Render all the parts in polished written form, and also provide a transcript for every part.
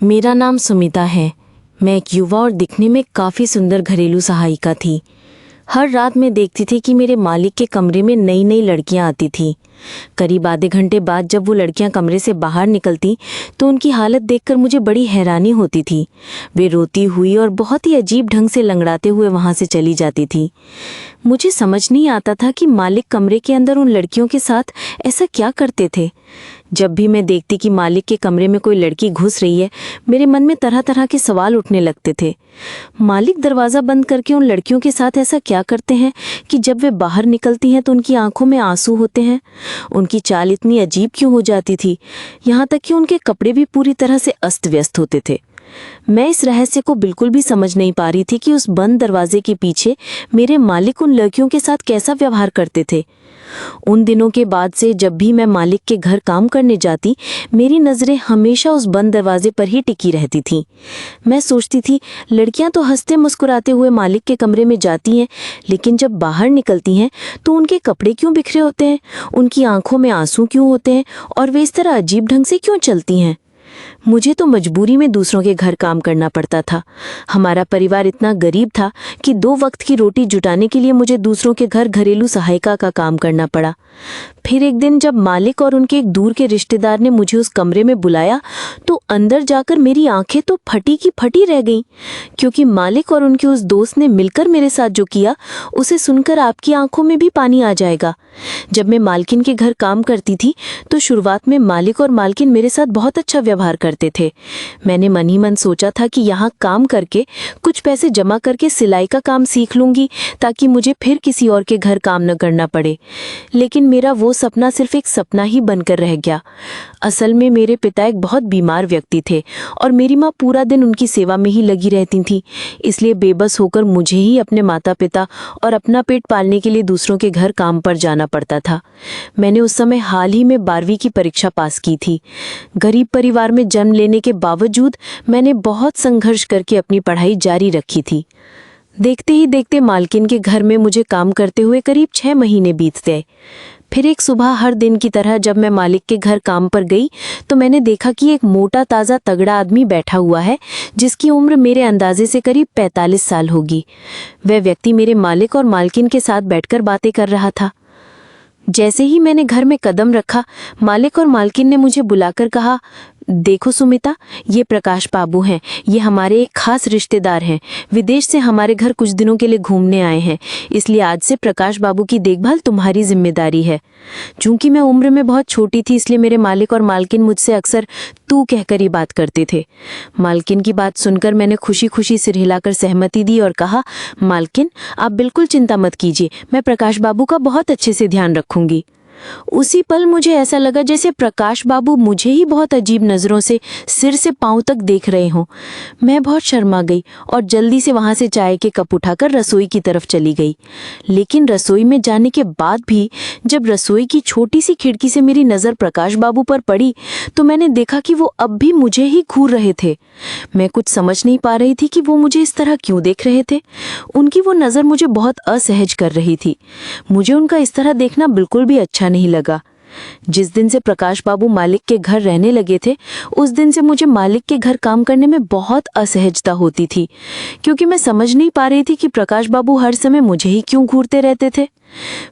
मेरा नाम सुमिता है। मैं एक युवा और दिखने में काफ़ी सुंदर घरेलू सहायिका थी। हर रात मैं देखती थी कि मेरे मालिक के कमरे में नई नई लड़कियां आती थीं। करीब आधे घंटे बाद जब वो लड़कियां कमरे से बाहर निकलती तो उनकी हालत देखकर मुझे बड़ी हैरानी होती थी। वे रोती हुई और बहुत ही अजीब ढंग से लंगड़ाते हुए वहां से चली जाती थी। मुझे समझ नहीं आता था कि मालिक कमरे के अंदर उन लड़कियों के साथ ऐसा क्या करते थे। जब भी मैं देखती कि मालिक के कमरे में कोई लड़की घुस रही है, मेरे मन में तरह तरह के सवाल उठने लगते थे। मालिक दरवाज़ा बंद करके उन लड़कियों के साथ ऐसा क्या करते हैं कि जब वे बाहर निकलती हैं तो उनकी आंखों में आंसू होते हैं। उनकी चाल इतनी अजीब क्यों हो जाती थी, यहाँ तक कि उनके कपड़े भी पूरी तरह से अस्त व्यस्त होते थे। मैं इस रहस्य को बिल्कुल भी समझ नहीं पा रही थी कि उस बंद दरवाजे के पीछे मेरे मालिक उन लड़कियों के साथ कैसा व्यवहार करते थे। उन दिनों के बाद से जब भी मैं मालिक के घर काम करने जाती, मेरी नज़रें हमेशा उस बंद दरवाजे पर ही टिकी रहती थीं। मैं सोचती थी, लड़कियां तो हंसते मुस्कुराते हुए मालिक के कमरे में जाती हैं, लेकिन जब बाहर निकलती हैं तो उनके कपड़े क्यों बिखरे होते हैं, उनकी आंखों में आंसू क्यों होते हैं और वे इस तरह अजीब ढंग से क्यों चलती हैं। मुझे तो मजबूरी में दूसरों के घर काम करना पड़ता था। हमारा परिवार इतना गरीब था कि 2 वक्त की रोटी जुटाने के लिए मुझे दूसरों के घर घरेलू सहायिका का काम करना पड़ा। फिर एक दिन जब मालिक और उनके एक दूर के रिश्तेदार ने मुझे उस कमरे में बुलाया तो अंदर जाकर मेरी आंखें तो फटी की फटी रह गईं, क्योंकि मालिक और उनके उस दोस्त ने मिलकर मेरे साथ जो किया उसे सुनकर आपकी आंखों में भी पानी आ जाएगा। जब मैं मालकिन के घर काम करती थी तो शुरुआत में मालिक और मालकिन मेरे साथ बहुत अच्छा व्यवहार करते थे। मैंने मन ही मन सोचा था कि यहाँ काम करके कुछ पैसे जमा करके सिलाई का काम सीख लूंगी ताकि मुझे फिर किसी और के घर काम न करना पड़े। लेकिन मेरा वो सपना सिर्फ एक सपना ही बनकर रह गया। असल में मेरे पिता एक बहुत बीमार व्यक्ति थे और मेरी माँ पूरा दिन उनकी सेवा में ही लगी रहती थी। इसलिए बेबस होकर मुझे ही अपने माता पिता और अपना पेट पालने के लिए दूसरों के घर काम पर जाना पड़ता था। मैंने उस समय हाल ही में 12वीं की परीक्षा पास की थी। गरीब परिवार में जन्म लेने के बावजूद मैंने बहुत संघर्ष करके अपनी पढ़ाई जारी रखी थी। देखते ही देखते मालकिन के घर में मुझे काम करते हुए करीब 6 महीने बीत गए। फिर एक सुबह हर दिन की तरह जब मैं मालिक के घर काम पर गई तो मैंने देखा कि एक मोटा ताज़ा तगड़ा आदमी बैठा हुआ है जिसकी उम्र मेरे अंदाजे से करीब 45 साल होगी। वह व्यक्ति मेरे मालिक और मालकिन के साथ बैठकर बातें कर रहा था। जैसे ही मैंने घर में कदम रखा, मालिक और मालकिन ने मुझे बुलाकर कहा, देखो सुमिता, ये प्रकाश बाबू हैं। ये हमारे एक खास रिश्तेदार हैं। विदेश से हमारे घर कुछ दिनों के लिए घूमने आए हैं, इसलिए आज से प्रकाश बाबू की देखभाल तुम्हारी जिम्मेदारी है। चूंकि मैं उम्र में बहुत छोटी थी, इसलिए मेरे मालिक और मालकिन मुझसे अक्सर तू कहकर ही बात करते थे। मालकिन की बात सुनकर मैंने खुशी खुशी सिर हिलाकर सहमति दी और कहा, मालकिन आप बिल्कुल चिंता मत कीजिए, मैं प्रकाश बाबू का बहुत अच्छे से ध्यान रखूंगी। उसी पल मुझे ऐसा लगा जैसे प्रकाश बाबू मुझे ही बहुत अजीब नज़रों से सिर से पांव तक देख रहे हों। मैं बहुत शर्मा गई और जल्दी से वहां से चाय के कप उठाकर रसोई की तरफ चली गई। लेकिन रसोई में जाने के बाद भी जब रसोई की छोटी सी खिड़की से मेरी नज़र प्रकाश बाबू पर पड़ी तो मैंने देखा कि वो अब भी मुझे ही घूर रहे थे। मैं कुछ समझ नहीं पा रही थी कि वो मुझे इस तरह क्यों देख रहे थे। उनकी वो नज़र मुझे बहुत असहज कर रही थी। मुझे उनका इस तरह देखना बिल्कुल भी अच्छा नहीं लगा। जिस दिन से प्रकाश बाबू मालिक के घर रहने लगे थे, उस दिन से मुझे मालिक के घर काम करने में बहुत असहजता होती थी, क्योंकि मैं समझ नहीं पा रही थी कि प्रकाश बाबू हर समय मुझे ही क्यों घूरते रहते थे।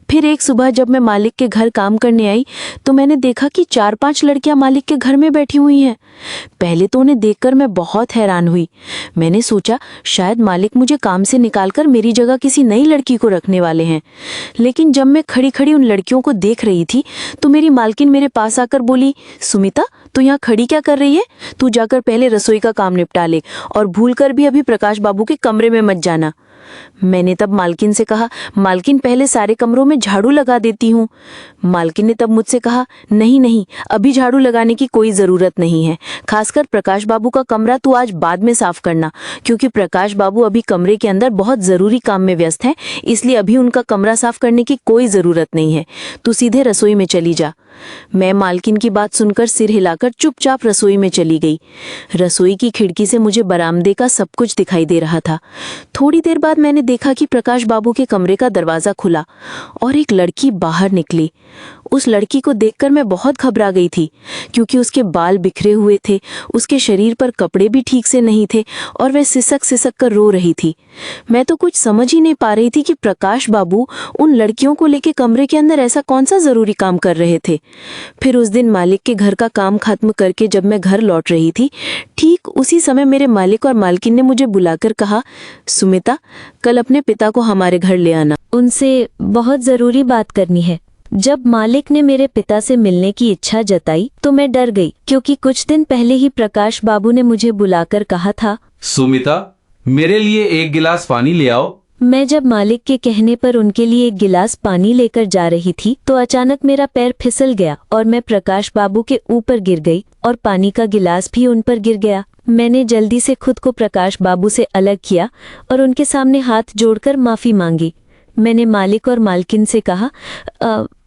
फिर एक सुबह जब मैं मालिक के घर काम करने आई तो मैंने देखा कि 4-5 लड़कियां मालिक के घर में बैठी हुई हैं। पहले तो उन्हें देखकर मैं बहुत हैरान हुई। मैंने सोचा शायद मालिक मुझे काम से निकालकर मेरी जगह किसी नई लड़की को रखने वाले हैं। लेकिन जब मैं खड़ी खड़ी उन लड़कियों को देख रही थी तो मेरी मालकिन मेरे पास आकर बोली, सुमिता, तू यहाँ खड़ी क्या कर रही है? तू जाकर पहले रसोई का काम निपटा ले और भूलकर भी अभी प्रकाश बाबू के कमरे में मत जाना। मैंने तब मालकिन से कहा, मालकिन पहले सारे कमरों में झाड़ू लगा देती हूँ। मालकिन ने तब मुझसे कहा, नहीं नहीं, अभी झाड़ू लगाने की कोई ज़रूरत नहीं है। खासकर प्रकाश बाबू का कमरा तू आज बाद में साफ करना, क्योंकि प्रकाश बाबू अभी कमरे के अंदर बहुत ज़रूरी काम में व्यस्त हैं, इसलिए अभी उनका कमरा साफ करने की कोई ज़रूरत नहीं है। तू सीधे रसोई में चली जा। मैं मालकिन की बात सुनकर सिर हिलाकर चुपचाप रसोई में चली गई। रसोई की खिड़की से मुझे बरामदे का सब कुछ दिखाई दे रहा था। थोड़ी देर बाद मैंने देखा कि प्रकाश बाबू के कमरे का दरवाज़ा खुला और एक लड़की बाहर निकली। उस लड़की को देखकर मैं बहुत घबरा गई थी, क्योंकि उसके बाल बिखरे हुए थे, उसके शरीर पर कपड़े भी ठीक से नहीं थे और वह सिसक सिसक कर रो रही थी। मैं तो कुछ समझ ही नहीं पा रही थी कि प्रकाश बाबू उन लड़कियों को लेकर कमरे के अंदर ऐसा कौन सा जरूरी काम कर रहे थे। फिर उस दिन मालिक के घर का काम खत्म करके जब मैं घर लौट रही थी, ठीक उसी समय मेरे मालिक और मालकिन ने मुझे बुलाकर कहा, सुमिता, कल अपने पिता को हमारे घर ले आना, उनसे बहुत जरूरी बात करनी है। जब मालिक ने मेरे पिता से मिलने की इच्छा जताई तो मैं डर गई, क्योंकि कुछ दिन पहले ही प्रकाश बाबू ने मुझे बुलाकर कहा था, सुमिता, मेरे लिए एक गिलास पानी ले आओ। मैं जब मालिक के कहने पर उनके लिए एक गिलास पानी लेकर जा रही थी तो अचानक मेरा पैर फिसल गया और मैं प्रकाश बाबू के ऊपर गिर गई और पानी का गिलास भी उन पर गिर गया। मैंने जल्दी से खुद को प्रकाश बाबू से अलग किया और उनके सामने हाथ जोड़कर माफी मांगी। मैंने मालिक और मालकिन से कहा,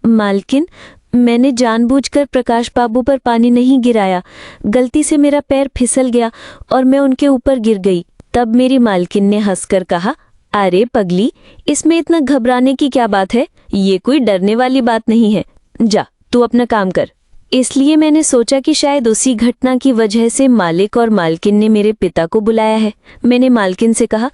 मालकिन, मैंने जानबूझकर प्रकाश बाबू पर पानी नहीं गिराया, गलती से मेरा पैर फिसल गया और मैं उनके ऊपर गिर गई। तब मेरी मालकिन ने हंसकर कहा, अरे पगली, इसमें इतना घबराने की क्या बात है, ये कोई डरने वाली बात नहीं है, जा तू अपना काम कर। इसलिए मैंने सोचा कि शायद उसी घटना की वजह से मालिक और मालकिन ने मेरे पिता को बुलाया है। मैंने मालकिन से कहा,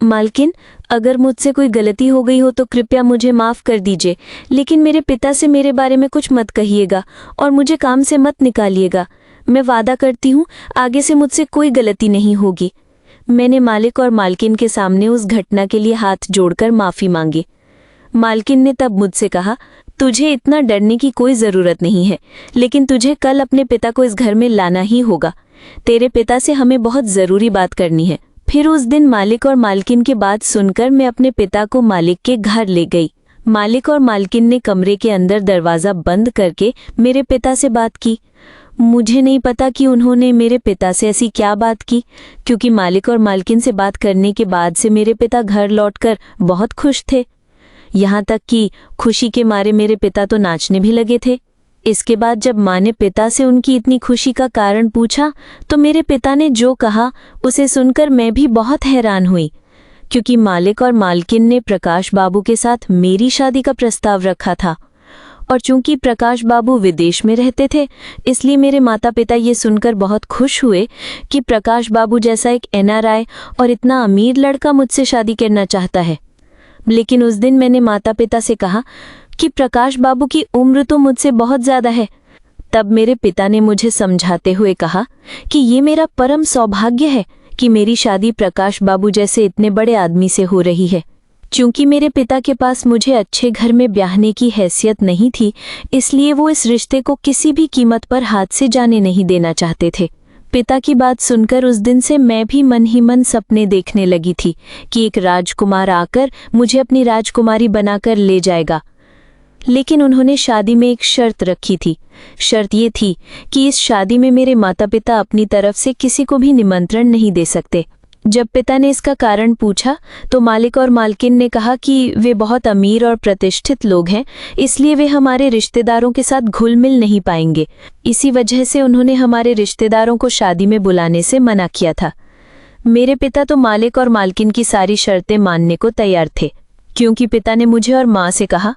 मालकिन, अगर मुझसे कोई गलती हो गई हो तो कृपया मुझे माफ़ कर दीजिए, लेकिन मेरे पिता से मेरे बारे में कुछ मत कहिएगा और मुझे काम से मत निकालिएगा। मैं वादा करती हूँ आगे से मुझसे कोई गलती नहीं होगी। मैंने मालिक और मालकिन के सामने उस घटना के लिए हाथ जोड़कर माफ़ी मांगी। मालकिन ने तब मुझसे कहा, तुझे इतना डरने की कोई ज़रूरत नहीं है, लेकिन तुझे कल अपने पिता को इस घर में लाना ही होगा। तेरे पिता से हमें बहुत ज़रूरी बात करनी है। फिर उस दिन मालिक और मालकिन की बात सुनकर मैं अपने पिता को मालिक के घर ले गई। मालिक और मालकिन ने कमरे के अंदर दरवाज़ा बंद करके मेरे पिता से बात की। मुझे नहीं पता कि उन्होंने मेरे पिता से ऐसी क्या बात की, क्योंकि मालिक और मालकिन से बात करने के बाद से मेरे पिता घर लौटकर बहुत खुश थे। यहाँ तक कि खुशी के मारे मेरे पिता तो नाचने भी लगे थे। इसके बाद जब माँ ने पिता से उनकी इतनी खुशी का कारण पूछा तो मेरे पिता ने जो कहा उसे सुनकर मैं भी बहुत हैरान हुई, क्योंकि मालिक और मालकिन ने प्रकाश बाबू के साथ मेरी शादी का प्रस्ताव रखा था। और चूंकि प्रकाश बाबू विदेश में रहते थे, इसलिए मेरे माता पिता ये सुनकर बहुत खुश हुए कि प्रकाश बाबू जैसा एक NRI और इतना अमीर लड़का मुझसे शादी करना चाहता है। लेकिन उस दिन मैंने माता पिता से कहा कि प्रकाश बाबू की उम्र तो मुझसे बहुत ज़्यादा है। तब मेरे पिता ने मुझे समझाते हुए कहा कि ये मेरा परम सौभाग्य है कि मेरी शादी प्रकाश बाबू जैसे इतने बड़े आदमी से हो रही है। चूंकि मेरे पिता के पास मुझे अच्छे घर में ब्याहने की हैसियत नहीं थी, इसलिए वो इस रिश्ते को किसी भी कीमत पर हाथ से जाने नहीं देना चाहते थे। पिता की बात सुनकर उस दिन से मैं भी मन ही मन सपने देखने लगी थी कि एक राजकुमार आकर मुझे अपनी राजकुमारी बनाकर ले जाएगा। लेकिन उन्होंने शादी में एक शर्त रखी थी। शर्त ये थी कि इस शादी में मेरे माता पिता अपनी तरफ से किसी को भी निमंत्रण नहीं दे सकते। जब पिता ने इसका कारण पूछा तो मालिक और मालकिन ने कहा कि वे बहुत अमीर और प्रतिष्ठित लोग हैं, इसलिए वे हमारे रिश्तेदारों के साथ घुल मिल नहीं पाएंगे। इसी वजह से उन्होंने हमारे रिश्तेदारों को शादी में बुलाने से मना किया था। मेरे पिता तो मालिक और मालकिन की सारी शर्तें मानने को तैयार थे, क्योंकि पिता ने मुझे और माँ से कहा,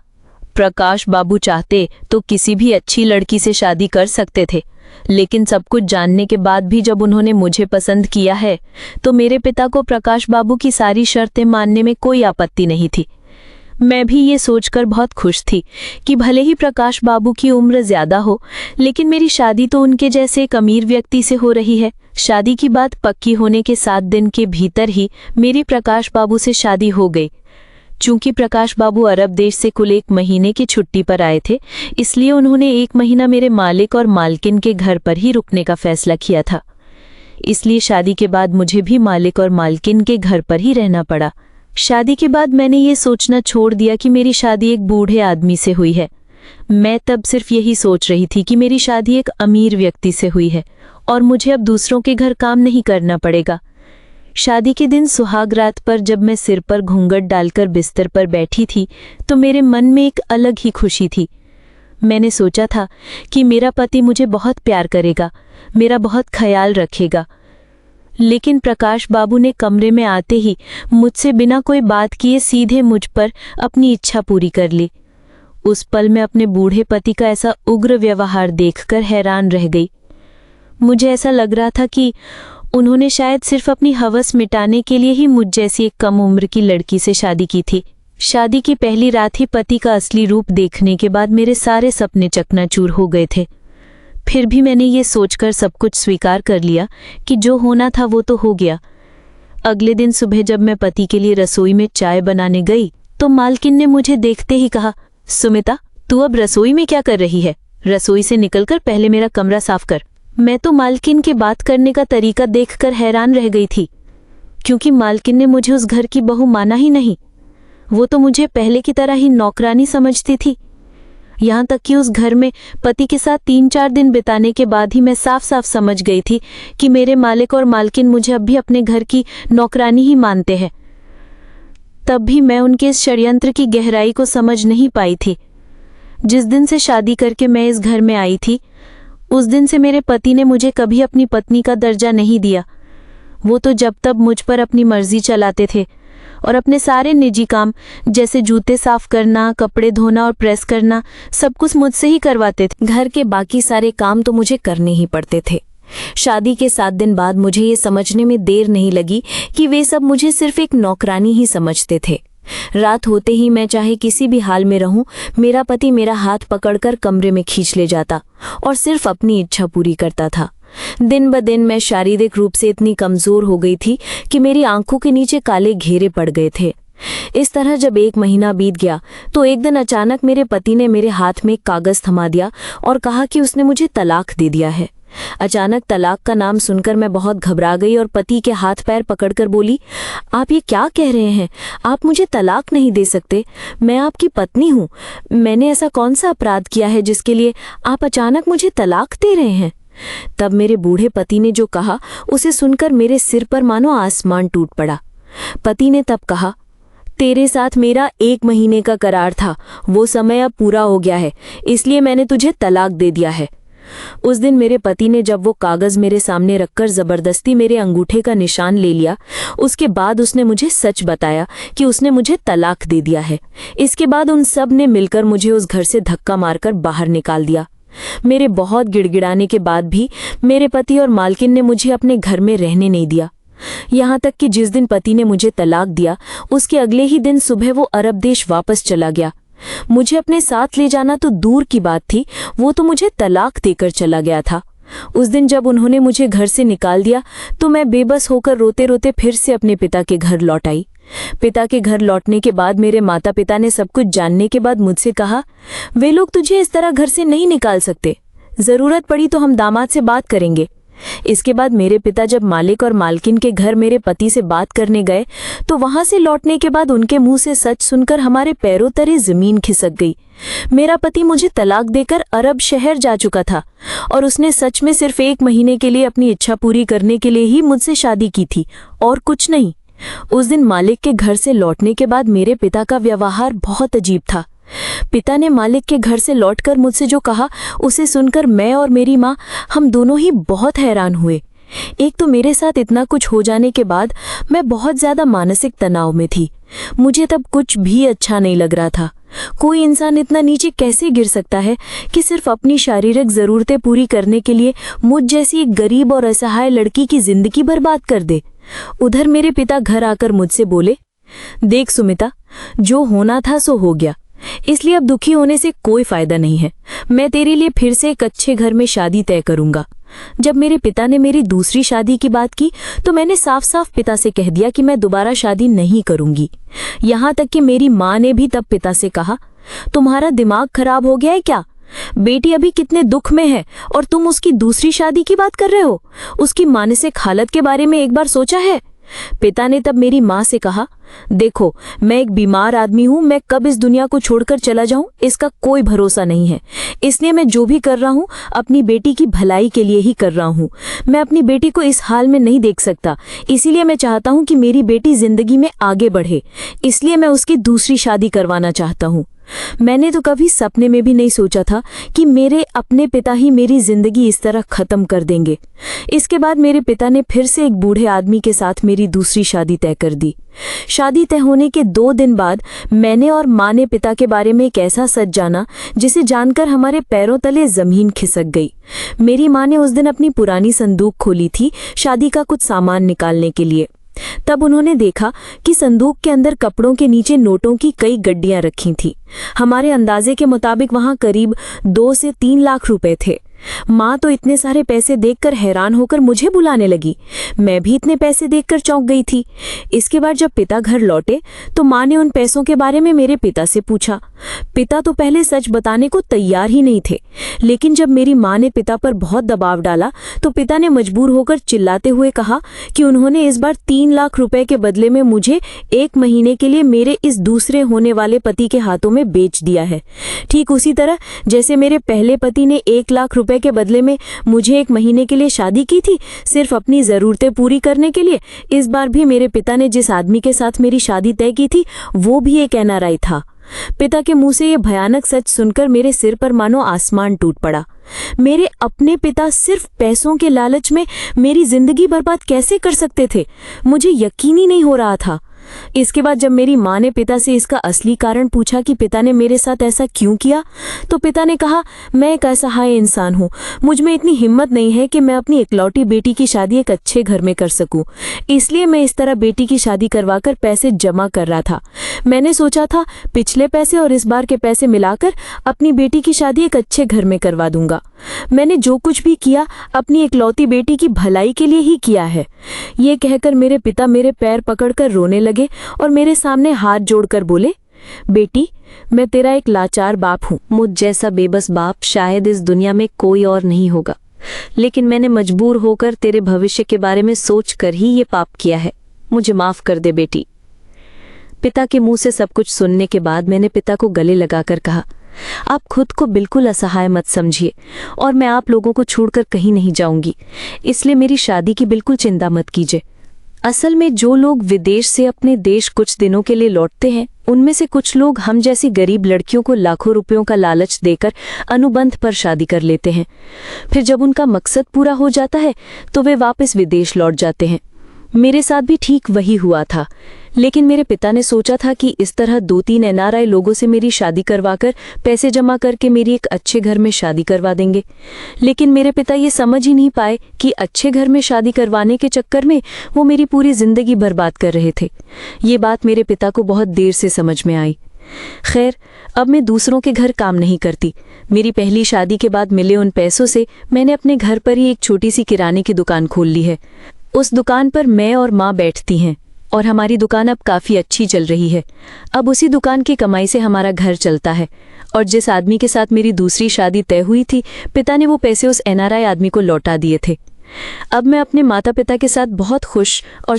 प्रकाश बाबू चाहते तो किसी भी अच्छी लड़की से शादी कर सकते थे, लेकिन सब कुछ जानने के बाद भी जब उन्होंने मुझे पसंद किया है तो मेरे पिता को प्रकाश बाबू की सारी शर्तें मानने में कोई आपत्ति नहीं थी। मैं भी ये सोचकर बहुत खुश थी कि भले ही प्रकाश बाबू की उम्र ज्यादा हो, लेकिन मेरी शादी तो उनके जैसे एक अमीर व्यक्ति से हो रही है। शादी की बात पक्की होने के 7 दिन के भीतर ही मेरी प्रकाश बाबू से शादी हो गई। चूंकि प्रकाश बाबू अरब देश से कुल 1 महीने की छुट्टी पर आए थे, इसलिए उन्होंने 1 महीना मेरे मालिक और मालकिन के घर पर ही रुकने का फैसला किया था। इसलिए शादी के बाद मुझे भी मालिक और मालकिन के घर पर ही रहना पड़ा। शादी के बाद मैंने ये सोचना छोड़ दिया कि मेरी शादी एक बूढ़े आदमी से हुई है। मैं तब सिर्फ यही सोच रही थी कि मेरी शादी एक अमीर व्यक्ति से हुई है और मुझे अब दूसरों के घर काम नहीं करना पड़ेगा। शादी के दिन सुहाग रात पर जब मैं सिर पर घूंघट डालकर बिस्तर पर बैठी थी तो मेरे मन में एक अलग ही खुशी थी। मैंने सोचा था कि मेरा पति मुझे बहुत प्यार करेगा, मेरा बहुत ख्याल रखेगा। लेकिन प्रकाश बाबू ने कमरे में आते ही मुझसे बिना कोई बात किए सीधे मुझ पर अपनी इच्छा पूरी कर ली। उस पल मैं अपने बूढ़े पति का ऐसा उग्र व्यवहार देखकर हैरान रह गई। मुझे ऐसा लग रहा था कि उन्होंने शायद सिर्फ अपनी हवस मिटाने के लिए ही मुझ जैसी एक कम उम्र की लड़की से शादी की थी। शादी की पहली रात ही पति का असली रूप देखने के बाद मेरे सारे सपने चकनाचूर हो गए थे। फिर भी मैंने ये सोचकर सब कुछ स्वीकार कर लिया कि जो होना था वो तो हो गया। अगले दिन सुबह जब मैं पति के लिए रसोई में चाय बनाने गई तो मालकिन ने मुझे देखते ही कहा, सुमिता, तू अब रसोई में क्या कर रही है? रसोई से निकलकर पहले मेरा कमरा साफ कर। मैं तो मालकिन के बात करने का तरीका देखकर हैरान रह गई थी, क्योंकि मालकिन ने मुझे उस घर की बहू माना ही नहीं। वो तो मुझे पहले की तरह ही नौकरानी समझती थी। यहाँ तक कि उस घर में पति के साथ 3-4 दिन बिताने के बाद ही मैं साफ साफ समझ गई थी कि मेरे मालिक और मालकिन मुझे अब भी अपने घर की नौकरानी ही मानते हैं। तब भी मैं उनके इस षड्यंत्र की गहराई को समझ नहीं पाई थी। जिस दिन से शादी करके मैं इस घर में आई थी, उस दिन से मेरे पति ने मुझे कभी अपनी पत्नी का दर्जा नहीं दिया। वो तो जब तब मुझ पर अपनी मर्जी चलाते थे और अपने सारे निजी काम जैसे जूते साफ करना, कपड़े धोना और प्रेस करना सब कुछ मुझसे ही करवाते थे। घर के बाकी सारे काम तो मुझे करने ही पड़ते थे। शादी के 7 दिन बाद मुझे ये समझने में देर नहीं लगी कि वे सब मुझे सिर्फ एक नौकरानी ही समझते थे। रात होते ही मैं चाहे किसी भी हाल में रहूं, मेरा पति मेरा हाथ पकड़कर कमरे में खींच ले जाता और सिर्फ अपनी इच्छा पूरी करता था। दिन ब दिन मैं शारीरिक रूप से इतनी कमजोर हो गई थी कि मेरी आंखों के नीचे काले घेरे पड़ गए थे। इस तरह जब 1 महीना बीत गया तो एक दिन अचानक मेरे पति ने मेरे हाथ में एक कागज थमा दिया और कहा कि उसने मुझे तलाक दे दिया है। अचानक तलाक का नाम सुनकर मैं बहुत घबरा गई और पति के हाथ पैर पकड़कर बोली, आप ये क्या कह रहे हैं? आप मुझे तलाक नहीं दे सकते। मैं आपकी पत्नी हूँ। मैंने ऐसा कौन सा अपराध किया है जिसके लिए आप अचानक मुझे तलाक दे रहे हैं? तब मेरे बूढ़े पति ने जो कहा उसे सुनकर मेरे सिर पर मानो आसमान टूट पड़ा। पति ने तब कहा, तेरे साथ मेरा 1 महीने का करार था, वो समय अब पूरा हो गया है, इसलिए मैंने तुझे तलाक दे दिया है। उस दिन मेरे पति ने जब वो कागज मेरे सामने रखकर जबरदस्ती मेरे अंगूठे का निशान ले लिया, उसके बाद उसने मुझे सच बताया कि उसने मुझे तलाक दे दिया है। इसके बाद उन सब ने मिलकर मुझे उस घर से धक्का मारकर बाहर निकाल दिया। मेरे बहुत गिड़गिड़ाने के बाद भी मेरे पति और मालकिन ने मुझे अपने घर में रहने नहीं दिया। यहाँ तक कि जिस दिन पति ने मुझे तलाक दिया, उसके अगले ही दिन सुबह वो अरब देश वापस चला गया। मुझे अपने साथ ले जाना तो दूर की बात थी, वो तो मुझे तलाक देकर चला गया था। उस दिन जब उन्होंने मुझे घर से निकाल दिया तो मैं बेबस होकर रोते रोते फिर से अपने पिता के घर लौट आई। पिता के घर लौटने के बाद मेरे माता पिता ने सब कुछ जानने के बाद मुझसे कहा, वे लोग तुझे इस तरह घर से नहीं निकाल सकते, जरूरत पड़ी तो हम दामाद से बात करेंगे। इसके बाद मेरे पिता जब मालिक और मालकिन के घर मेरे पति से बात करने गए तो वहां से लौटने के बाद उनके मुंह से सच सुनकर हमारे पैरों तले जमीन खिसक गई। मेरा पति मुझे तलाक देकर अरब शहर जा चुका था और उसने सच में सिर्फ 1 महीने के लिए अपनी इच्छा पूरी करने के लिए ही मुझसे शादी की थी और कुछ नहीं। उस दिन मालिक के घर से लौटने के बाद मेरे पिता का व्यवहार बहुत अजीब था। पिता ने मालिक के घर से लौटकर मुझसे जो कहा उसे सुनकर मैं और मेरी माँ हम दोनों ही बहुत हैरान हुए। एक तो मेरे साथ इतना कुछ हो जाने के बाद मैं बहुत ज्यादा मानसिक तनाव में थी। मुझे तब कुछ भी अच्छा नहीं लग रहा था। कोई इंसान इतना नीचे कैसे गिर सकता है कि सिर्फ अपनी शारीरिक जरूरतें पूरी करने के लिए मुझ जैसी एक गरीब और असहाय लड़की की जिंदगी बर्बाद कर दे। उधर मेरे पिता घर आकर मुझसे बोले, देख सुमिता, जो होना था सो हो गया, इसलिए अब दुखी होने से कोई फायदा नहीं है। मैं तेरे लिए फिर से एक अच्छे घर में शादी तय करूंगा। जब मेरे पिता ने मेरी दूसरी शादी की बात की तो मैंने साफ साफ पिता से कह दिया कि मैं दोबारा शादी नहीं करूंगी। यहाँ तक कि मेरी माँ ने भी तब पिता से कहा, तुम्हारा दिमाग खराब हो गया है क्या? बेटी अभी कितने दुख में है और तुम उसकी दूसरी शादी की बात कर रहे हो? उसकी मानसिक हालत के बारे में एक बार सोचा है? पिता ने तब मेरी माँ से कहा, देखो, मैं एक बीमार आदमी हूँ, मैं कब इस दुनिया को छोड़कर चला जाऊं इसका कोई भरोसा नहीं है। इसलिए मैं जो भी कर रहा हूँ अपनी बेटी की भलाई के लिए ही कर रहा हूँ। मैं अपनी बेटी को इस हाल में नहीं देख सकता, इसीलिए मैं चाहता हूँ कि मेरी बेटी जिंदगी में आगे बढ़े, इसलिए मैं उसकी दूसरी शादी करवाना चाहता हूँ। मैंने तो कभी सपने में भी नहीं सोचा था कि मेरे अपने पिता ही मेरी जिंदगी इस तरह खत्म कर देंगे। इसके बाद मेरे पिता ने फिर से एक बूढ़े आदमी के साथ मेरी दूसरी शादी तय कर दी। शादी तय होने के 2 दिन बाद मैंने और माँ ने पिता के बारे में एक ऐसा सच जाना जिसे जानकर हमारे पैरों तले जमीन खिसक गई। मेरी माँ ने उस दिन अपनी पुरानी संदूक खोली थी शादी का कुछ सामान निकालने के लिए। तब उन्होंने देखा कि संदूक के अंदर कपड़ों के नीचे नोटों की कई गड्डियां रखी थीं। हमारे अंदाजे के मुताबिक वहां करीब 2 से 3 लाख रुपए थे। माँ तो इतने सारे पैसे देखकर हैरान होकर मुझे बुलाने लगी। मैं भी इतने पैसे देखकर चौंक गई थी। इसके बाद जब पिता घर लौटे तो माँ ने उन पैसों के बारे में मेरे पिता से पूछा। पिता तो पहले सच बताने को तैयार ही नहीं थे, लेकिन जब मेरी माँ ने पिता पर बहुत दबाव डाला तो पिता ने मजबूर होकर चिल्लाते हुए कहा कि उन्होंने इस बार 3 लाख रुपए के बदले में मुझे 1 महीने के लिए मेरे इस दूसरे होने वाले पति के हाथों में बेच दिया है। ठीक उसी तरह जैसे मेरे पहले पति ने 1 लाख रुपए के बदले में मुझे 1 महीने के लिए शादी की थी सिर्फ अपनी जरूरतें पूरी करने के लिए, इस बार भी मेरे पिता ने जिस आदमी के साथ मेरी शादी तय की थी वो भी एक एनआरआई था। पिता के मुंह से ये भयानक सच सुनकर मेरे सिर पर मानो आसमान टूट पड़ा। मेरे अपने पिता सिर्फ पैसों के लालच में मेरी जिंदगी बर्बाद कैसे कर सकते थे, मुझे यकीन ही नहीं हो रहा था। इसके बाद जब मेरी माँ ने पिता से इसका असली कारण पूछा कि पिता ने मेरे साथ ऐसा क्यों किया, तो पिता ने कहा, मैं एक असहाय इंसान हूँ, मुझ में इतनी हिम्मत नहीं है कि मैं अपनी इकलौती बेटी की शादी एक अच्छे घर में कर सकूं, इसलिए मैं इस तरह बेटी की शादी करवाकर पैसे जमा कर रहा था। मैंने सोचा था पिछले पैसे और इस बार के पैसे मिलाकर अपनी बेटी की शादी एक अच्छे घर में करवा दूंगा। मैंने जो कुछ भी किया अपनी इकलौती बेटी की भलाई के लिए ही किया है। ये कहकर मेरे पिता मेरे पैर पकड़कर रोने लगे और मेरे सामने हाथ जोड़कर बोले, बेटी, मैं तेरा एक लाचार बाप हूँ। मुझ जैसा बेबस बाप शायद इस दुनिया में कोई और नहीं होगा, लेकिन मैंने मजबूर होकर तेरे भविष्य के बारे में सोचकर ही ये पाप किया है। मुझे माफ कर दे बेटी। पिता के मुंह से सब कुछ सुनने के बाद मैंने पिता को गले लगाकर कहा, आप खुद को बिल्कुल असहाय मत समझिए और मैं आप लोगों को छोड़कर कहीं नहीं जाऊंगी, इसलिए मेरी शादी की बिल्कुल चिंता मत कीजिए। असल में जो लोग विदेश से अपने देश कुछ दिनों के लिए लौटते हैं, उनमें से कुछ लोग हम जैसी गरीब लड़कियों को लाखों रुपयों का लालच देकर अनुबंध पर शादी कर लेते हैं। फिर जब उनका मकसद पूरा हो जाता है तो वे वापस विदेश लौट जाते हैं। मेरे साथ भी ठीक वही हुआ था, लेकिन मेरे पिता ने सोचा था कि इस तरह 2-3 एनआरआई लोगों से मेरी शादी करवाकर पैसे जमा करके मेरी एक अच्छे घर में शादी करवा देंगे। लेकिन मेरे पिता ये समझ ही नहीं पाए कि अच्छे घर में शादी करवाने के चक्कर में वो मेरी पूरी जिंदगी बर्बाद कर रहे थे। ये बात मेरे पिता को बहुत देर से समझ में आई। खैर, अब मैं दूसरों के घर काम नहीं करती। मेरी पहली शादी के बाद मिले उन पैसों से मैंने अपने घर पर ही एक छोटी सी किराने की दुकान खोल ली है। उस दुकान पर मैं और माँ बैठती हैं और हमारी दुकान अब काफ़ी अच्छी चल रही है। अब उसी दुकान की कमाई से हमारा घर चलता है। और जिस आदमी के साथ मेरी दूसरी शादी तय हुई थी, पिता ने वो पैसे उस एनआरआई आदमी को लौटा दिए थे। अब मैं अपने माता पिता के साथ बहुत खुश और